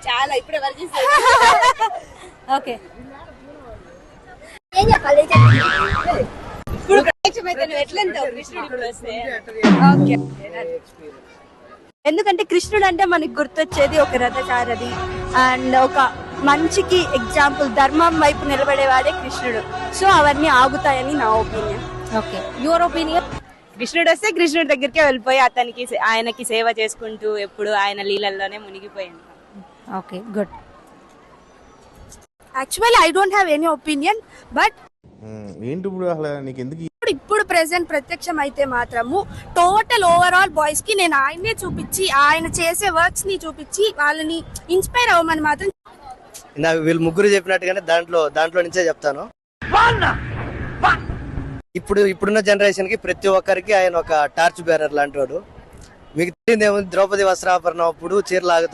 చాలా ఇప్పుడే work okay ఏం చెప్పాలి ఇప్పుడు ప్రత్యక్షమైతే నువ్వు ఎట్లంటావు కృష్ణుడు ఇప్పుడు వస్తే? ఓకే ఎందుకంటే కృష్ణుడు అంటే మనకి గుర్తొచ్చేది ఒక రథసారథి అండ్ ఒక మంచికి ఎగ్జాంపుల్, ధర్మం వైపు నిలబడేవాడే కృష్ణుడు. సో అవన్నీ ఆగుతాయని నా ఒపీనియన్. Okay your opinion? కృష్ణుడు వస్తే కృష్ణుడి దగ్గరికే వెళ్ళిపోయి ఆయనకి సేవ చేసుకుంటూ ఎప్పుడు ఆయన లీలల్లోనే మునిగిపోయింది. Okay good. Actually I don't have any opinion but ఏంటి ఇప్పుడు అసలు నీకు ఎందుకు ఇప్పుడు ప్రెసెంట్ ప్రత్యక్షం అయితే మాత్రము టోటల్ ఓవరాల్ బాయ్స్ కి నేను ఆయన్నే చూపించి ఆయన చేసే వర్క్స్ ని చూపించి వాళ్ళని ఇన్స్పైర్ అవ్వమని మాత్రం నాకు వీళ్ళు ముగ్గురు చెప్పినట్టుగానే దాంట్లో నుంచే చెప్తాను. ఇప్పుడున్న జనరేషన్ కి ప్రతి ఒక్కరికి ఆయన ఒక టార్చ్ బేరర్ లాంటి వాడు. మీకు తెలియదేమో ద్రౌపది వస్త్రాపరణం అప్పుడు చీరలాగుతూ